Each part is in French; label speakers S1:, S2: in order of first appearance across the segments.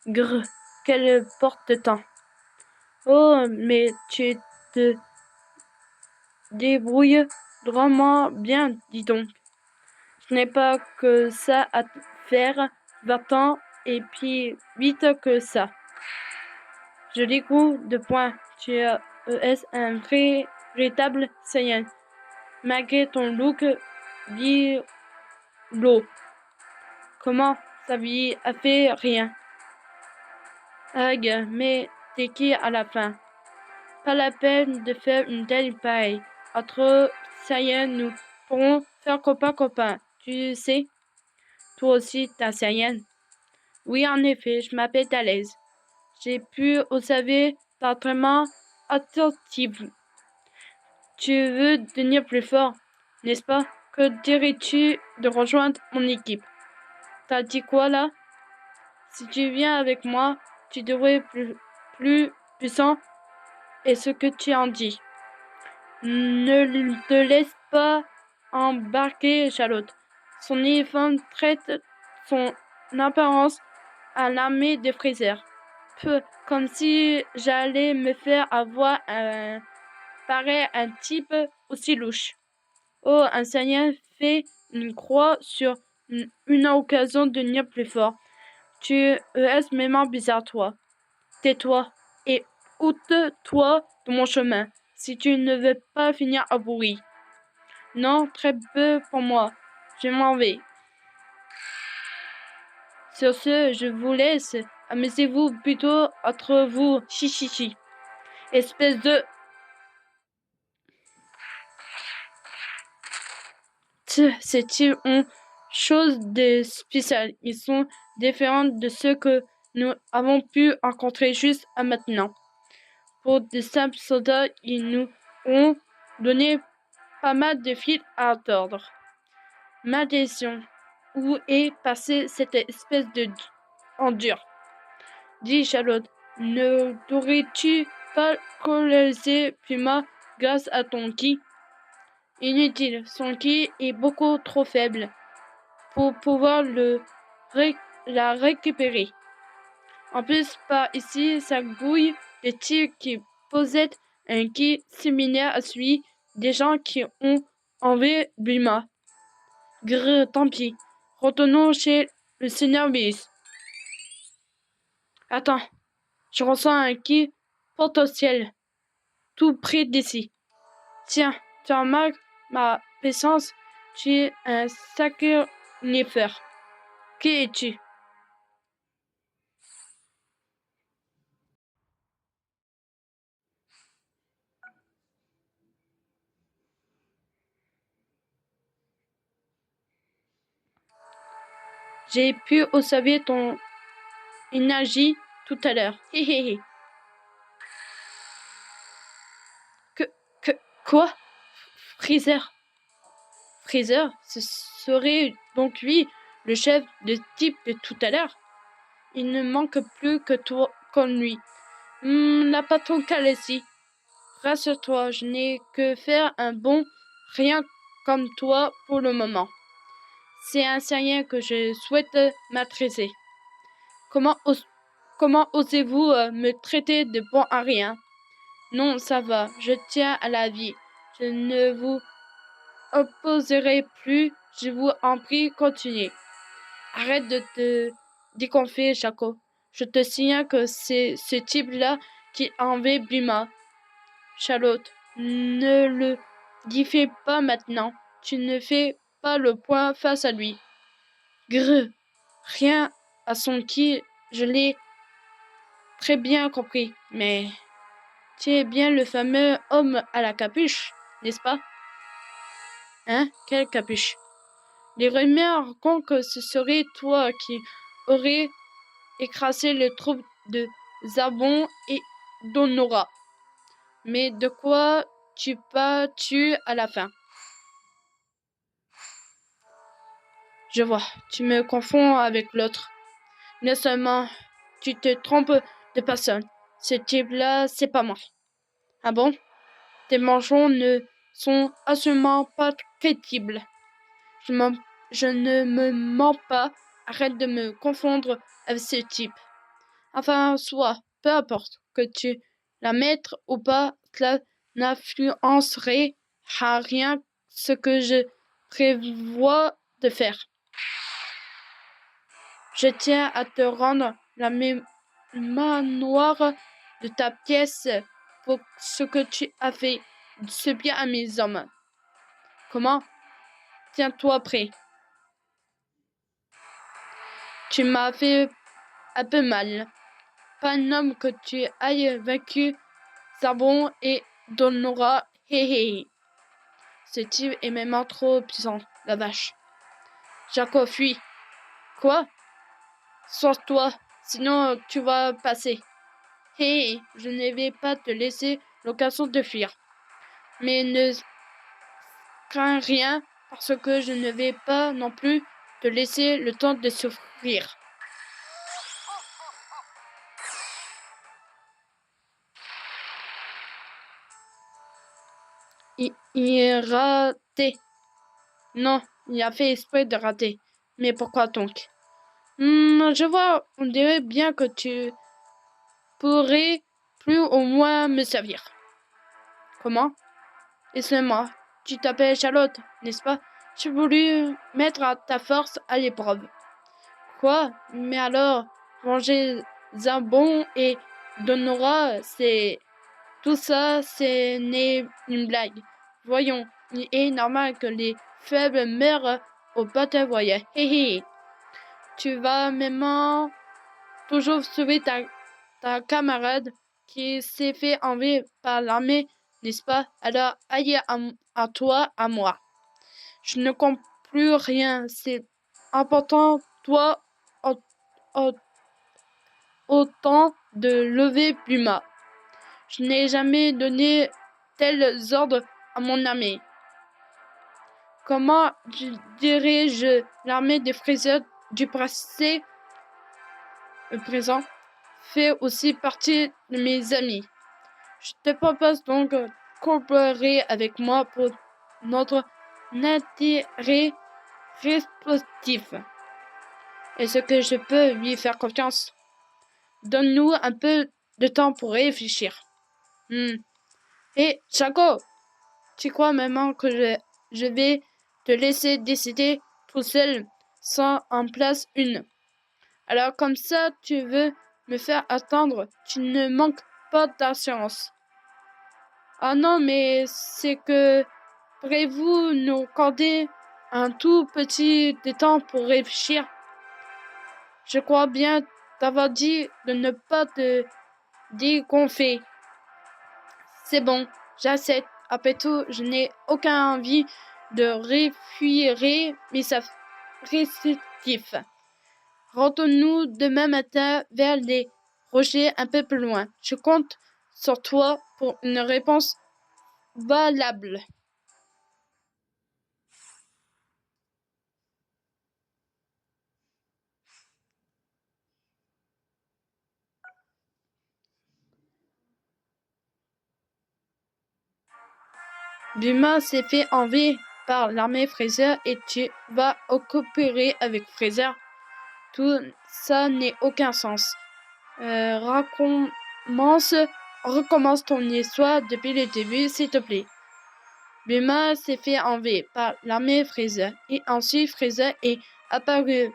S1: Grr, quelle porte-temps. Oh, mais tu te débrouilles drôlement bien, dis donc. Je n'ai pas que ça à faire, va-t'en, et puis vite que ça. Joli coup de poing, tu es un véritable Saiyan, malgré ton look bilo. Comment, ça lui a fait rien. Ag, mais t'es qui à la fin? Pas la peine de faire une telle paille. Entre Saiyans, nous pourrons faire copain-copain, tu sais. Toi aussi, t'as Saiyan. Oui, en effet, je m'appelle Thalès. J'ai pu observer ta vraiment attentive. Tu veux devenir plus fort, n'est-ce pas? Que dirais-tu de rejoindre mon équipe? T'as dit quoi là? Si tu viens avec moi, tu devrais plus puissant et ce que tu en dis. Ne te laisse pas embarquer, Charlotte. Son uniforme traite son apparence à l'armée des Freezer. Peu, comme si j'allais me faire avoir pareil un type aussi louche. Oh, un Saiyan fait une croix sur une occasion de devenir plus fort. Tu es vraiment bizarre, toi. Tais-toi et ôte-toi de mon chemin, si tu ne veux pas finir à pourri. Non, très peu pour moi. Je m'en vais. Sur ce, je vous laisse. Amusez-vous plutôt entre vous. Chichichi. Espèce de... C'est une chose de spécial. Ils sont différents de ceux que nous avons pu rencontrer juste à maintenant. Pour de simples soldats, ils nous ont donné pas mal de fils à tordre. Maldition, où est passée cette espèce de dur? Dis Charlotte, ne devrais-tu pas coloniser Puma grâce à ton ki? Inutile, son ki est beaucoup trop faible pour pouvoir la récupérer. En plus, par ici, ça gouille des types qui possèdent un ki similaire à celui des gens qui ont enlevé Bulma. Grrr, tant pis. Retournons chez le seigneur Whis. Attends, je ressens un ki potentiel tout près d'ici. Tiens, tu remarques ma puissance? Tu es un sacré niffer. Qui es-tu? J'ai pu observer ton énergie tout à l'heure. Hihihi. Que, quoi? Freezer? Freezer, ce serait donc lui, le chef de type de tout à l'heure? Il ne manque plus que toi comme lui. La patronne Khaleesi. Rassure-toi, je n'ai que faire un bon rien comme toi pour le moment. C'est un Saïen que je souhaite maîtriser. Comment osez-vous me traiter de bon à rien? Non, ça va, je tiens à la vie. Je ne vous opposerai plus, je vous en prie, continuez. Arrête de te déconfier, Jaco. Je te signale que c'est ce type-là qui a enlevé Bulma. Charlotte, ne le diffie pas maintenant. Tu ne fais pas le point face à lui. Grrr, rien à son qui, je l'ai très bien compris, mais tu es bien le fameux homme à la capuche, n'est-ce pas? Hein? Quelle capuche? Les rumeurs racontent que ce serait toi qui aurais écrasé les troupes de Zabon et d'Honora. Mais de quoi tu pas-tu à la fin? Je vois, tu me confonds avec l'autre. Non seulement tu te trompes de personne. Ce type-là, c'est pas moi. Ah bon? Tes mensonges ne sont absolument pas crédibles. Je ne me mens pas. Arrête de me confondre avec ce type. Enfin, soit, peu importe, que tu la mettes ou pas, cela n'influencerait à rien ce que je prévois de faire. Je tiens à te rendre la manoir de ta pièce pour ce que tu as fait ce bien à mes hommes. Comment? Tiens-toi prêt. Tu m'as fait un peu mal. Pas un homme que tu ailles vaincu, Zarbon et Donora. Hé hé. Ce type est même trop puissant, la vache. Jaco, fuis. Quoi? Sors-toi, sinon tu vas passer. Hé, je ne vais pas te laisser l'occasion de fuir. Mais ne crains rien, parce que je ne vais pas non plus te laisser le temps de souffrir. Il est raté. Non, il a fait exprès de rater. Mais pourquoi donc? Je vois, on dirait bien que tu pourrais plus au moins me servir. Comment? Laisse-moi. Tu t'appelles Charlotte, n'est-ce pas? J'ai voulu mettre ta force à l'épreuve. Quoi? Mais alors, venger Zambon et Donora, c'est... Tout ça, c'est n'est une blague. Voyons, il est normal que les faibles meurent au bataille. Hé hé. Tu vas même toujours sauver ta camarade qui s'est fait enlever par l'armée, n'est-ce pas? Alors, aïe à toi, à moi. Je ne comprends plus rien. C'est important, toi, autant de lever Puma. Je n'ai jamais donné tels ordres à mon armée. Comment dirige l'armée des Freezer du passé? Le présent fait aussi partie de mes amis. Je te propose donc de coopérer avec moi pour notre intérêt respectif. Est-ce que je peux lui faire confiance? Donne-nous un peu de temps pour réfléchir. Et Chaco, tu crois maintenant que je vais te laisser décider tout seul sans en place une? Alors comme ça, tu veux me faire attendre, tu ne manques pas d'assurance. Ah non, mais c'est que pourrez-vous nous accorder un tout petit temps pour réfléchir? Je crois bien t'avoir dit de ne pas te dégonfler. C'est bon, j'accepte. Après tout, je n'ai aucune envie de réfugier mes réceptifs. Rentrons-nous demain matin vers les rochers un peu plus loin. Je compte sur toi pour une réponse valable. Buma s'est fait enlever par l'armée Freezer et tu vas coopérer avec Freezer. Tout ça n'a aucun sens. Recommence ton histoire depuis le début, s'il te plaît. Buma s'est fait enlever par l'armée Freezer et ensuite Freezer est apparu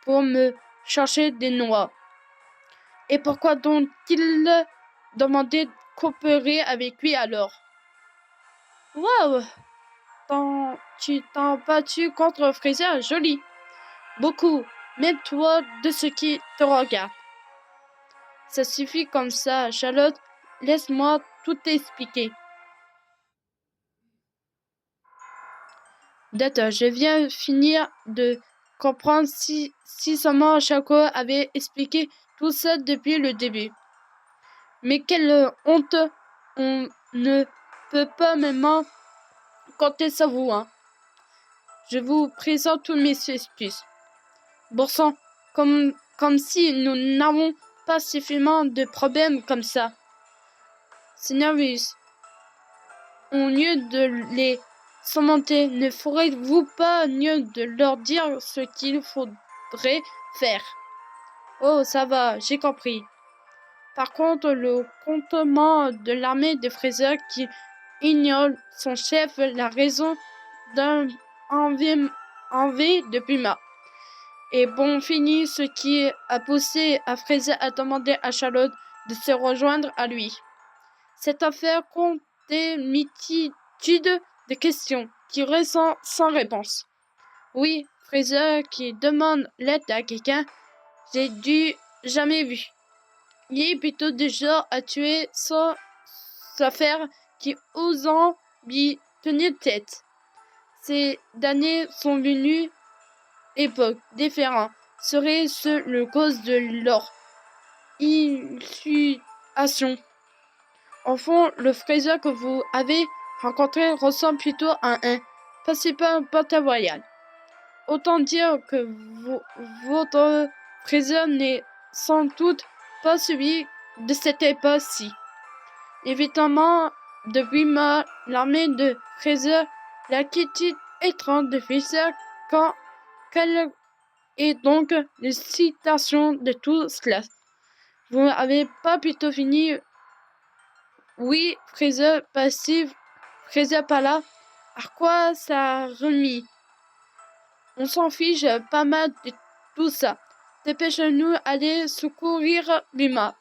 S1: pour me chercher des noix. Et pourquoi donc-il demandé de coopérer avec lui alors? Waouh! Tu t'en battu contre Freezer, joli. Beaucoup, même toi de ce qui te regarde. Ça suffit comme ça, Charlotte. Laisse-moi tout expliquer. D'accord, je viens finir de comprendre si seulement Chaco avait expliqué tout ça depuis le début. Mais quelle honte! On ne peut pas même compter sur vous, hein. Je vous présente tous mes excuses. Bon sang, comme si nous n'avons pas suffisamment de problèmes comme ça. Seigneur Russe, au lieu de les surmonter, ne ferez-vous pas mieux de leur dire ce qu'il faudrait faire? Oh, ça va, j'ai compris. Par contre, le commandement de l'armée de Fraser qui ignore son chef la raison d'un envie de Puma. Et bon fini ce qui a poussé à Fraser à demander à Charlotte de se rejoindre à lui. Cette affaire compte des multitudes de questions qui restent sans réponse. Oui, Fraser qui demande l'aide à quelqu'un, j'ai jamais vu. Il est plutôt du genre à tuer sans affaire qui osant lui tenir tête. Ces damnés sont venus époque différente serait ce le cause de leur intuition. Au fond, le Fraser que vous avez rencontré ressemble plutôt à un participant porte-voyage. Autant dire que votre Fraser n'est sans doute pas celui de cette époque-ci. Évidemment, depuis l'armée de Fraser, l'attitude étrange de Fraser quand quelle est donc la citation de tout cela? Vous n'avez pas plutôt fini? Oui, Fraser passif, Fraser pas là. À quoi ça remis? On s'en fiche pas mal de tout ça. Dépêchons-nous aller secourir Buma.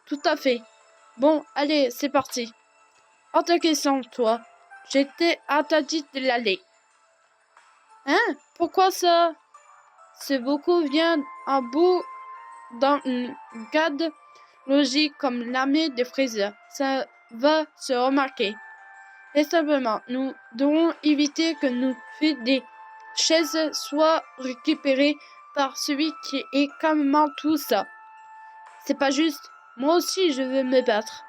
S1: Tout à fait. Bon, allez, c'est parti. Hors de question, toi. J'étais interdit de l'aller. Hein? Pourquoi ça? Ce beaucoup vient en bout dans une garde logique comme l'armée de Fraser. Ça va se remarquer. Et simplement, nous devons éviter que nos filles des chaises soient récupérées par celui qui est calmement tout ça. C'est pas juste. Moi aussi, je veux me battre.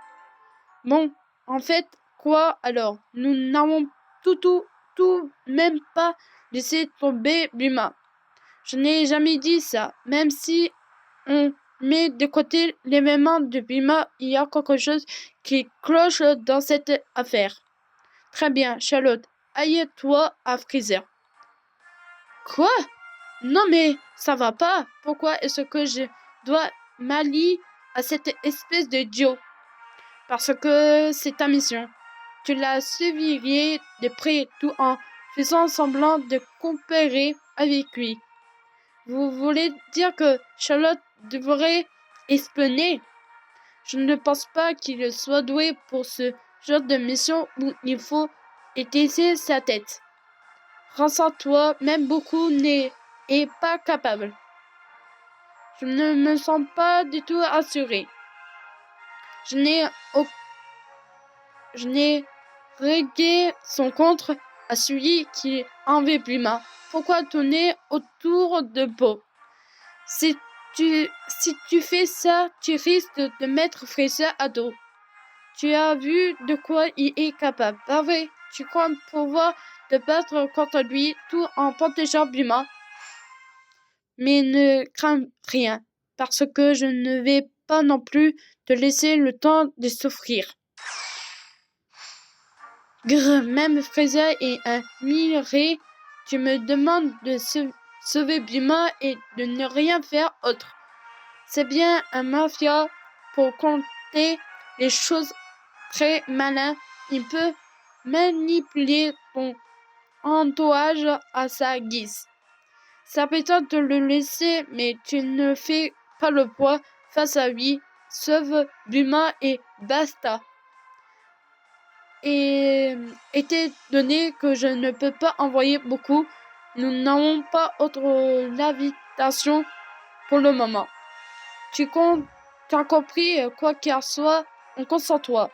S1: Bon, en fait, quoi alors? Nous n'avons tout même pas laissé tomber Buma. Je n'ai jamais dit ça. Même si on met de côté l'événement de Buma, il y a quelque chose qui cloche dans cette affaire. Très bien, Charlotte. Aille-toi à Fraser. Quoi? Non mais, ça va pas. Pourquoi est-ce que je dois m'allier à cette espèce de Joe? Parce que c'est ta mission. Tu l'as surveillé de près tout en faisant semblant de coopérer avec lui. Vous voulez dire que Charlotte devrait espionner? Je ne pense pas qu'il soit doué pour ce genre de mission où il faut étayer sa tête. Renseigne-toi, même beaucoup n'est pas capable. Je ne me sens pas du tout assuré. Je n'ai réglé son contre à celui qui en veut plus mal. Pourquoi tourner autour de Beau? Si tu fais ça, tu risques de mettre Fraser à dos. Tu as vu de quoi il est capable. Pas vrai? Tu crois pouvoir te battre contre lui tout en protégeant Buma? Mais ne crains rien, parce que je ne vais pas non plus te laisser le temps de souffrir. Grrr, même Fraser est un miré. Tu me demandes de sauver Buma et de ne rien faire autre. C'est bien un mafia pour compter les choses très malin. Il peut manipuler ton entourage à sa guise. Ça peut-être de le laisser, mais tu ne fais pas le poids face à lui. Sauve Buma et basta. Et étant donné que je ne peux pas envoyer beaucoup, nous n'avons pas autre invitation pour le moment. Tu as compris, quoi qu'il en soit, on compte sur toi.